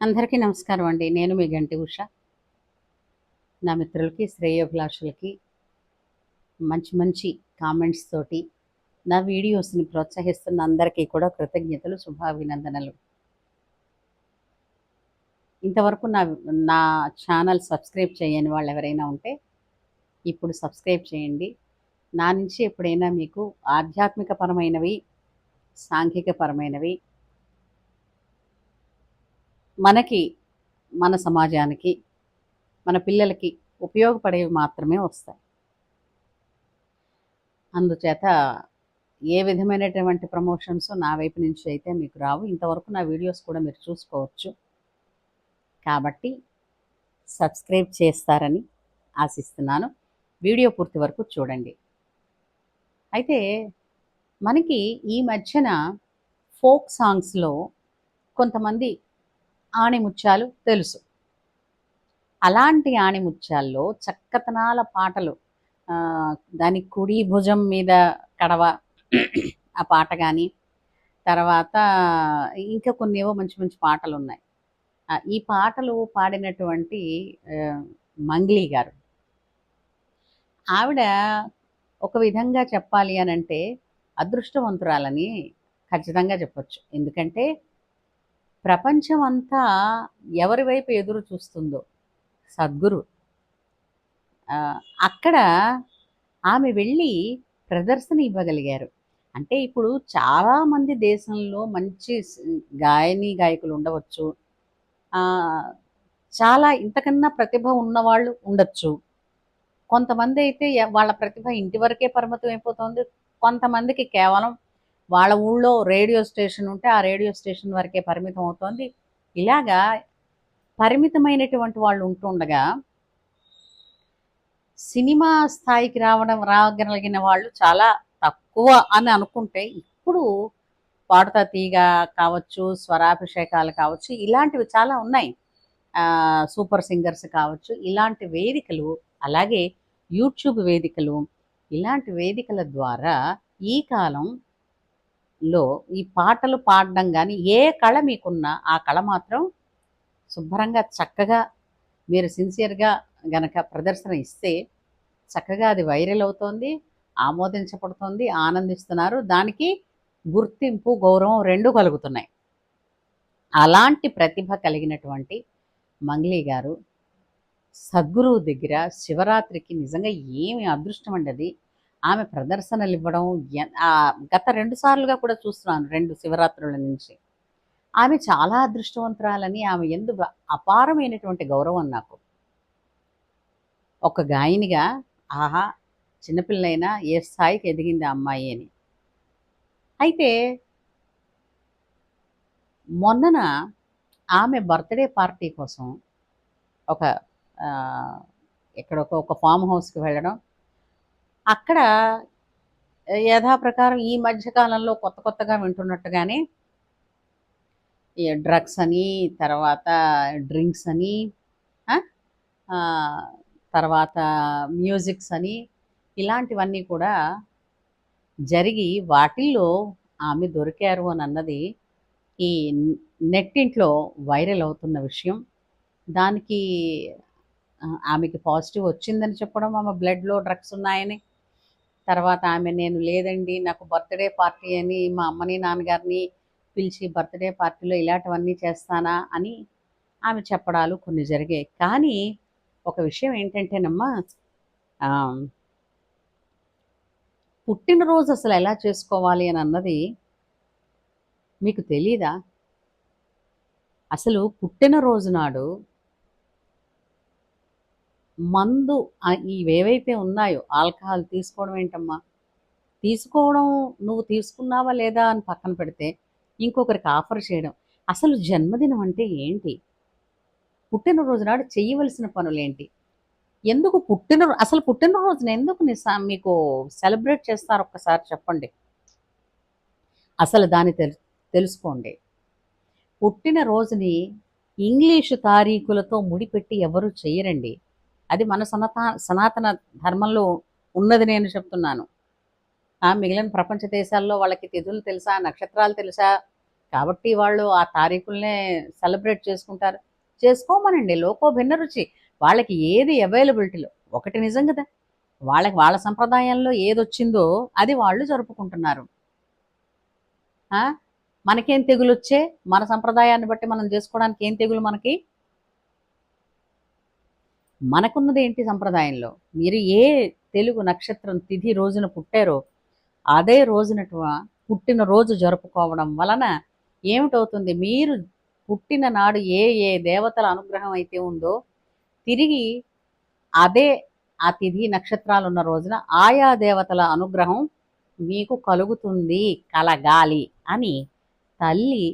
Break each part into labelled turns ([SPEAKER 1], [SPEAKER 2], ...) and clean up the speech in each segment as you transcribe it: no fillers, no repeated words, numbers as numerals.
[SPEAKER 1] అందరికీ నమస్కారం అండి. నేను మీ గంటి ఉష. నా మిత్రులకి, శ్రేయోభిలాషులకి మంచి మంచి కామెంట్స్ తోటి నా వీడియోస్‌ని ప్రోత్సహిస్తున్న అందరికీ కూడా కృతజ్ఞతలు, శుభాభినందనలు. ఇంతవరకు నా నా ఛానల్ సబ్స్క్రైబ్ చేయని వాళ్ళు ఎవరైనా ఉంటే ఇప్పుడు సబ్స్క్రైబ్ చేయండి. నా నుంచి ఎప్పుడైనా మీకు ఆధ్యాత్మికపరమైనవి, సాంఘికపరమైనవి, మనకి, మన సమాజానికి, మన పిల్లలకి ఉపయోగపడేవి మాత్రమే వస్తాయి. అందుచేత ఏ విధమైనటువంటి ప్రమోషన్స్ నా వైపు నుంచి అయితే మీకు రావు. ఇంతవరకు నా వీడియోస్ కూడా మీరు చూసుకోవచ్చు. కాబట్టి సబ్స్క్రైబ్ చేస్తారని ఆశిస్తున్నాను. వీడియో పూర్తి వరకు చూడండి. అయితే మనకి ఈ మధ్యన ఫోక్ సాంగ్స్‌లో కొంతమంది ఆణిముత్యాలు తెలుసు. అలాంటి ఆణిముత్యాల్లో చక్కతనాల పాటలు, దాని కుడి భుజం మీద కడవ ఆ పాట కానీ, తర్వాత ఇంకా కొన్ని ఏవో మంచి మంచి పాటలు ఉన్నాయి. ఈ పాటలు పాడినటువంటి మంగ్లీ గారు, ఆవిడ ఒక విధంగా చెప్పాలి అని అంటే అదృష్టవంతురాలని ఖచ్చితంగా చెప్పొచ్చు. ఎందుకంటే ప్రపంచం అంతా ఎవరి వైపు ఎదురు చూస్తుందో, సద్గురు, అక్కడ ఆమె వెళ్ళి ప్రదర్శన ఇవ్వగలిగారు. అంటే ఇప్పుడు చాలామంది దేశంలో మంచి గాయకులు ఉండవచ్చు, చాలా ఇంతకన్నా ప్రతిభ ఉన్నవాళ్ళు ఉండొచ్చు. కొంతమంది అయితే వాళ్ళ ప్రతిభ ఇంటి వరకే పరిమితం అయిపోతుంది. కొంతమందికి కేవలం వాళ్ళ ఊళ్ళో రేడియో స్టేషన్ ఉంటే ఆ రేడియో స్టేషన్ వరకే పరిమితం అవుతోంది. ఇలాగా పరిమితమైనటువంటి వాళ్ళు ఉంటుండగా సినిమా స్థాయికి రాగలిగిన వాళ్ళు చాలా తక్కువ అని అనుకుంటే, ఇప్పుడు పాడుతా తీగ కావచ్చు, స్వరాభిషేకాలు కావచ్చు, ఇలాంటివి చాలా ఉన్నాయి. సూపర్ సింగర్స్ కావచ్చు, ఇలాంటి వేదికలు, అలాగే యూట్యూబ్ వేదికలు, ఇలాంటి వేదికల ద్వారా ఈ కాలంలో ఈ పాటలు పాడడం కానీ, ఏ కళ మీకున్నా ఆ కళ మాత్రం శుభ్రంగా చక్కగా మీరు సిన్సియర్గా గనక ప్రదర్శన ఇస్తే చక్కగా అది వైరల్ అవుతోంది, ఆమోదించబడుతోంది, ఆనందిస్తున్నారు. దానికి గుర్తింపు, గౌరవం రెండు కలుగుతున్నాయి. అలాంటి ప్రతిభ కలిగినటువంటి మంగ్లీ గారు సద్గురువు దగ్గర శివరాత్రికి నిజంగా ఏమి అదృష్టం అండి అది. ఆమె ప్రదర్శనలు ఇవ్వడం గత 2 సార్లుగా కూడా చూస్తున్నాను, 2 శివరాత్రుల నుంచి. ఆమె చాలా అదృష్టవంతురాలని, ఆమె యందు అపారమైనటువంటి గౌరవం నాకు. ఒక గాయనిగా ఆహా! చిన్నపిల్లైనా ఏ స్థాయికి ఎదిగింది ఆ అమ్మాయి అని. అయితే మొన్నన ఆమె బర్త్‌డే పార్టీ కోసం ఒక ఎక్కడొక ఒక ఫామ్ హౌస్‌కి వెళ్ళడం. అక్కడ యథాప్రకారం ఈ మధ్య కాలంలో కొత్త కొత్తగా వింటున్నట్టుగానే ఈ డ్రగ్స్ అని, తర్వాత డ్రింక్స్ అని, తర్వాత మ్యూజిక్స్ అని, ఇలాంటివన్నీ కూడా జరిగి వాటిల్లో ఆమె దొరికారు అని అన్నది ఈ నెట్టింట్లో వైరల్ అవుతున్న విషయం. దానికి ఆమెకి పాజిటివ్ వచ్చిందని చెప్పడం, ఆమె బ్లడ్‌లో డ్రగ్స్ ఉన్నాయని. తర్వాత ఆమె నేను లేదండి నాకు బర్త్‌డే పార్టీ అని మా అమ్మని, నాన్నగారిని పిలిచి బర్త్‌డే పార్టీలో ఇలాంటివన్నీ చేస్తానా అని ఆమె చెప్పడాలు కొన్ని జరిగాయి. కానీ ఒక విషయం ఏంటంటేనమ్మా, పుట్టినరోజు అసలు ఎలా చేసుకోవాలి అని అన్నది మీకు తెలీదా? అసలు పుట్టినరోజు నాడు మందు ఇవేవైతే ఉన్నాయో, ఆల్కహాల్ తీసుకోవడం ఏంటమ్మా? తీసుకోవడం, నువ్వు తీసుకున్నావా లేదా అని పక్కన పెడితే, ఇంకొకరికి ఆఫర్ చేయడం. అసలు జన్మదినం అంటే ఏంటి? పుట్టినరోజు నాడు చేయవలసిన పనులేంటి? ఎందుకు అసలు పుట్టినరోజున ఎందుకు మీకు సెలబ్రేట్ చేస్తారు ఒక్కసారి చెప్పండి. అసలు దాన్ని తెలుసుకోండి. పుట్టినరోజుని ఇంగ్లీషు తారీఖులతో ముడిపెట్టి ఎవరు చేయరండి. అది మన సనాతన ధర్మంలో ఉన్నది నేను చెప్తున్నాను. మిగిలిన ప్రపంచ దేశాల్లో వాళ్ళకి తిథులు తెలుసా, నక్షత్రాలు తెలుసా, కాబట్టి వాళ్ళు ఆ తారీఖులనే సెలబ్రేట్ చేసుకుంటారు. చేసుకోమనండి, లోకో భిన్న రుచి. వాళ్ళకి ఏది అవైలబిలిటీలో ఒకటి నిజం కదా! వాళ్ళకి వాళ్ళ సంప్రదాయంలో ఏదొచ్చిందో అది వాళ్ళు జరుపుకుంటున్నారు. ఆ! మనకేం తెగులొచ్చే? మన సంప్రదాయాన్ని బట్టి మనం జేసుకోవడానికి ఏం తెగులు మనకి? మనకున్నదేంటి సంప్రదాయంలో? మీరు ఏ తెలుగు నక్షత్రం, తిథి రోజున పుట్టారో, అదే రోజునటువ పుట్టినరోజు జరుపుకోవడం వలన ఏమిటవుతుంది? మీరు పుట్టిన నాడు ఏ ఏ దేవతల అనుగ్రహం అయితే ఉందో, తిరిగి అదే ఆ తిథి నక్షత్రాలున్న రోజున ఆయా దేవతల అనుగ్రహం మీకు కలుగుతుంది, కలగాలి అని తల్లి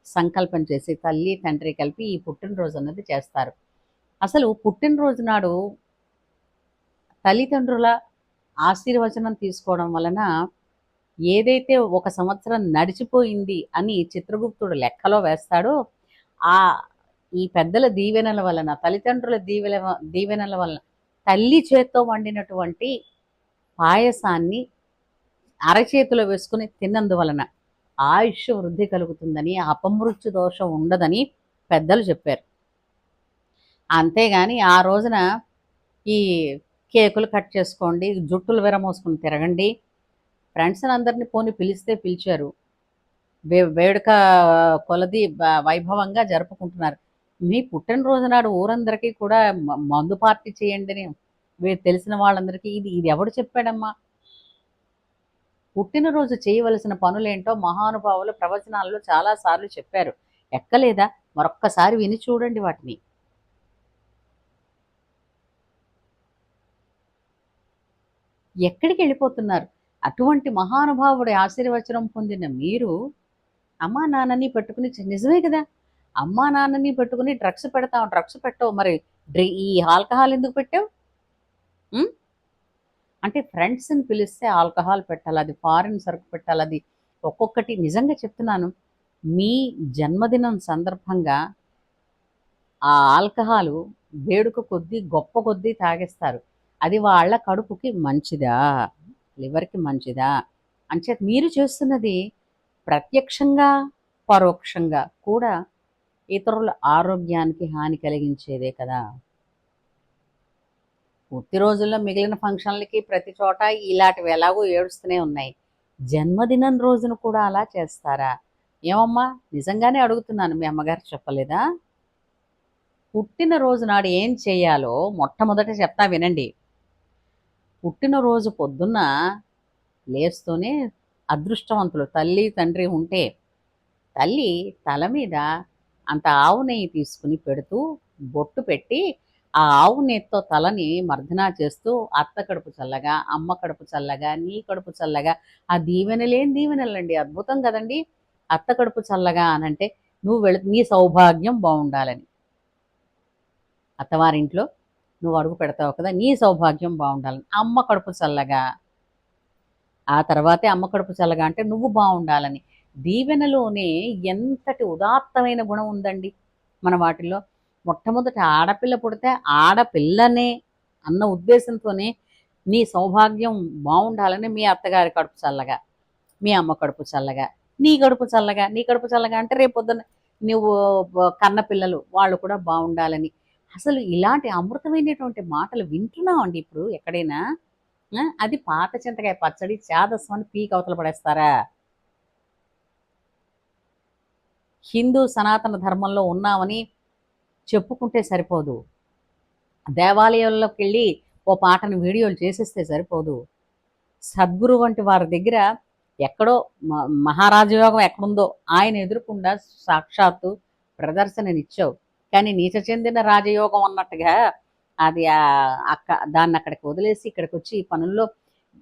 [SPEAKER 1] సంకల్పం చేసి, తల్లి, తండ్రి కలిపి ఈ పుట్టినరోజు అన్నది చేస్తారు. అసలు పుట్టినరోజు నాడు తల్లిదండ్రుల ఆశీర్వచనం తీసుకోవడం వలన ఏదైతే ఒక సంవత్సరం నడిచిపోయింది అని చిత్రగుప్తుడు లెక్కలో వేస్తాడో, ఆ ఈ పెద్దల దీవెనల వలన, తల్లిదండ్రుల దీవెనల వలన తల్లి చేత్తో వండినటువంటి పాయసాన్ని అరచేతిలో వేసుకుని తిన్నందువలన ఆయుష్ వృద్ధి కలుగుతుందని, అపమృత్యు దోషం ఉండదని పెద్దలు చెప్పారు. అంతేగాని ఆ రోజున ఈ కేకులు కట్ చేసుకోండి, జుట్టులు విరమోసుకుని తిరగండి, ఫ్రెండ్స్ని అందరినీ పోని పిలిస్తే పిలిచారు, వేడుక కొలది వైభవంగా జరుపుకుంటున్నారు. మీ పుట్టినరోజు నాడు ఊరందరికీ కూడా మందు పార్టీ చేయండి అని తెలిసిన వాళ్ళందరికీ ఇది ఇది ఎవడు చెప్పాడమ్మా? పుట్టినరోజు చేయవలసిన పనులేంటో మహానుభావులు ప్రవచనాల్లో చాలాసార్లు చెప్పారు. ఎక్కలేదా? మరొక్కసారి విని చూడండి వాటిని. ఎక్కడికి వెళ్ళిపోతున్నారు? అటువంటి మహానుభావుడి ఆశీర్వచనం పొందిన మీరు అమ్మా నాన్నని పెట్టుకుని నిజమే కదా! అమ్మా నాన్నని పెట్టుకుని డ్రగ్స్ పెడతావు, డ్రగ్స్ పెట్టవు, మరి ఈ ఆల్కహాల్ ఎందుకు పెట్టావు? అంటే ఫ్రెండ్స్ని పిలిస్తే ఆల్కహాల్ పెట్టాలి, అది ఫారిన్ సరుకు పెట్టాలి, అది ఒక్కొక్కటి నిజంగా చెప్తున్నాను. మీ జన్మదినం సందర్భంగా ఆ ఆల్కహాలు వేడుక కొద్దీ గొప్ప కొద్దీ తాగేస్తారు. అది వాళ్ళ కడుపుకి మంచిదా, లివర్కి మంచిదా? అంచేత మీరు చేస్తున్నది ప్రత్యక్షంగా పరోక్షంగా కూడా ఇతరుల ఆరోగ్యానికి హాని కలిగించేదే కదా. పూర్తి రోజుల్లో మిగిలిన ఫంక్షన్లకి ప్రతి చోట ఇలాంటివి ఎలాగో ఏడుస్తూనే ఉన్నాయి. జన్మదినం రోజున కూడా అలా చేస్తారా? ఏమమ్మా, నిజంగానే అడుగుతున్నాను, మీ అమ్మగారు చెప్పలేదా? పుట్టినరోజు నాడు ఏం చేయాలో మొట్టమొదట చెప్తా వినండి. పుట్టినరోజు పొద్దున్న లేస్తూనే అదృష్టవంతులు తల్లి తండ్రి ఉంటే తల్లి తల మీద అంత ఆవు నెయ్యి తీసుకుని పెడుతూ బొట్టు పెట్టి ఆ ఆవు నెయ్యితో తలని మర్దనా చేస్తూ అత్త కడుపు చల్లగా, అమ్మ కడుపు చల్లగా, నీ కడుపు చల్లగా, ఆ దీవెనలేని దీవెనలండి, అద్భుతం కదండి. అత్త కడుపు చల్లగా అనంటే నువ్వు నీ సౌభాగ్యం బాగుండాలని, అత్తవారింట్లో నువ్వు అడుగు పెడతావు కదా, నీ సౌభాగ్యం బాగుండాలని. అమ్మ కడుపు చల్లగా, ఆ తర్వాతే అమ్మ కడుపు చల్లగా అంటే నువ్వు బాగుండాలని. దీవెనలోనే ఎంతటి ఉదాత్తమైన గుణం ఉందండి మన వాటిల్లో. మొట్టమొదట ఆడపిల్ల పుడితే ఆడపిల్లనే అన్న ఉద్దేశంతోనే నీ సౌభాగ్యం బాగుండాలని మీ అత్తగారి కడుపు చల్లగా, మీ అమ్మ కడుపు చల్లగా, నీ కడుపు చల్లగా. నీ కడుపు చల్లగా అంటే రేపొద్దున నువ్వు కన్న పిల్లలు వాళ్ళు కూడా బాగుండాలని. అసలు ఇలాంటి అమృతమైనటువంటి మాటలు వింటున్నామండి ఇప్పుడు ఎక్కడైనా. అది పాత చింతకాయ పచ్చడి చేదస్వం అని పీక్ అవతల పడేస్తారా? హిందూ సనాతన ధర్మంలో ఉన్నామని చెప్పుకుంటే సరిపోదు. దేవాలయాల్లోకి వెళ్ళి ఓ పాటను వీడియోలు చేసేస్తే సరిపోదు. సద్గురు వంటి వారి దగ్గర ఎక్కడో మహారాజయోగం ఎక్కడుందో ఆయన ఎదురుకుండా సాక్షాత్తు ప్రదర్శననిచ్చావు. కానీ నీచ చెందిన రాజయోగం అన్నట్టుగా అది దాన్ని అక్కడికి వదిలేసి ఇక్కడికి వచ్చి ఈ పనుల్లో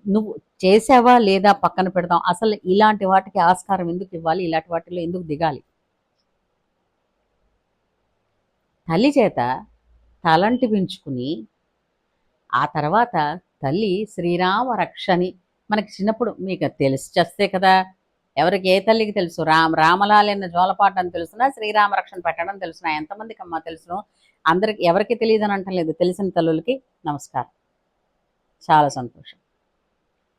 [SPEAKER 1] నువ్వు చేసావా లేదా పక్కన పెడతాం. అసలు ఇలాంటి వాటికి ఆస్కారం ఎందుకు ఇవ్వాలి? ఇలాంటి వాటిలో ఎందుకు దిగాలి? తల్లి చేత తలంటి పెంచుకుని ఆ తర్వాత తల్లి శ్రీరామ రక్షని మనకి చిన్నప్పుడు మీకు తెలిసి చేస్తే కదా, ఎవరికి ఏ తల్లికి తెలుసు? రామలాలన్న జోలపాటని తెలుసునా, శ్రీరామ రక్షణ పెట్టడం తెలుసునా? ఎంతమందికి అమ్మా తెలుసును? అందరికి ఎవరికి తెలియదని అంటలేదు. తెలిసిన తల్లులకి నమస్కారం, చాలా సంతోషం.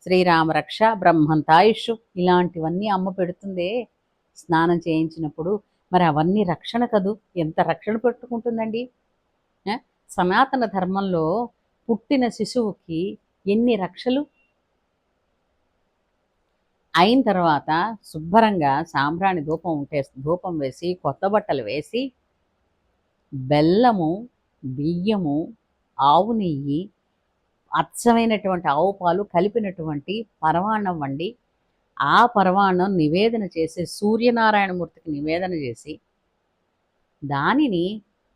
[SPEAKER 1] శ్రీరామ రక్ష, బ్రహ్మంతాయుష్, ఇలాంటివన్నీ అమ్మ పెడుతుందే. స్నానం చేయించినప్పుడు మరి అవన్నీ రక్షణ కదూ! ఎంత రక్షణ పెట్టుకుంటుందండి. ఆ! సనాతన ధర్మంలో పుట్టిన శిశువుకి ఎన్ని రక్షలు అయిన తర్వాత శుభ్రంగా సాంబ్రాణి ధూపం వేసి, కొత్త బట్టలు వేసి, బెల్లము, బియ్యము, ఆవు నెయ్యి, అచ్చమైనటువంటి ఆవు పాలు కలిపినటువంటి పరమాన్నం వండి, ఆ పరమాన్నం నివేదన చేసి సూర్యనారాయణమూర్తికి నివేదన చేసి, దానిని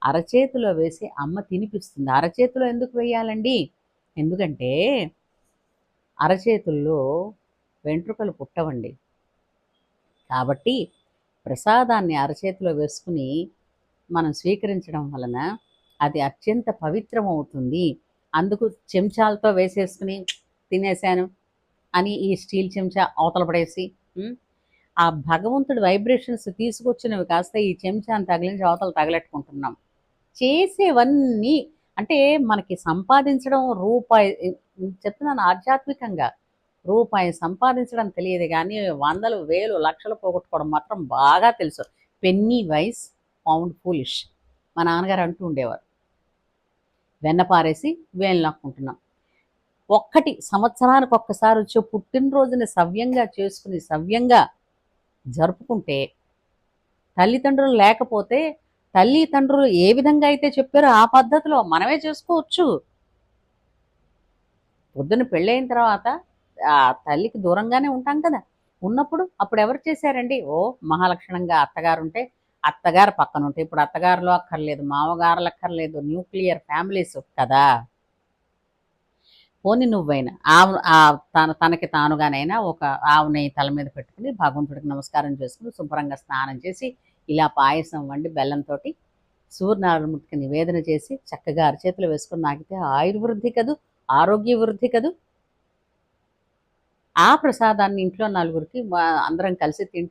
[SPEAKER 1] అరచేతిలో వేసి అమ్మ తినిపిస్తుంది. అరచేతిలో ఎందుకు వేయాలండి? ఎందుకంటే అరచేతుల్లో వెంట్రుకలు పుట్టవండి. కాబట్టి ప్రసాదాన్ని అరచేతిలో వేసుకుని మనం స్వీకరించడం వలన అది అత్యంత పవిత్రమవుతుంది. అందుకు చెంచాలతో వేసేసుకుని తినేశాను అని ఈ స్టీల్ చెంచా అవతల పడేసి ఆ భగవంతుడి వైబ్రేషన్స్ తీసుకొచ్చినవి కాస్త ఈ చెంచాను తగిలించి అవతల తగలెట్టుకుంటున్నాం. చేసేవన్నీ అంటే మనకి సంపాదించడం రూపాయి చెప్తున్నాను ఆధ్యాత్మికంగా రూపాయి సంపాదించడం తెలియదు కానీ వందలు వేలు లక్షలు పోగొట్టుకోవడం మాత్రం బాగా తెలుసు. పెన్నీ వైస్ పౌండ్ ఫూలిష్ మా నాన్నగారు అంటూ ఉండేవారు. వెన్న పారేసి వేలు లాక్కుంటున్నాం. సంవత్సరానికి ఒక్కసారి వచ్చే పుట్టినరోజుని సవ్యంగా చేసుకుని సవ్యంగా జరుపుకుంటే తల్లిదండ్రులు లేకపోతే తల్లిదండ్రులు ఏ విధంగా అయితే చెప్పారో ఆ పద్ధతిలో మనమే చేసుకోవచ్చు. పొద్దున్న పెళ్ళైన తర్వాత ఆ తల్లికి దూరంగానే ఉంటాం కదా. ఉన్నప్పుడు అప్పుడు ఎవరు చేశారండి? మహాలక్షణంగా అత్తగారు ఉంటే అత్తగారు పక్కన ఉంటే, ఇప్పుడు అత్తగారులు అక్కర్లేదు, మామగారులు అక్కర్లేదు, న్యూక్లియర్ ఫ్యామిలీస్ కదా. పోని నువ్వైనా తనకి తానుగానైనా ఒక ఆవుని తల మీద పెట్టుకుని భగవంతుడికి నమస్కారం చేసుకుని శుభ్రంగా స్నానం చేసి ఇలా పాయసం వండి బెల్లంతో సూర్యనారాయణమూర్తికి నివేదన చేసి చక్కగా అరచేతులు వేసుకుని నాకితే ఆయుర్వృద్ధి కదూ, ఆరోగ్య వృద్ధి కదూ. ఆ ప్రసాదాన్ని ఇంట్లో నలుగురికి అందరం కలిసి తింటే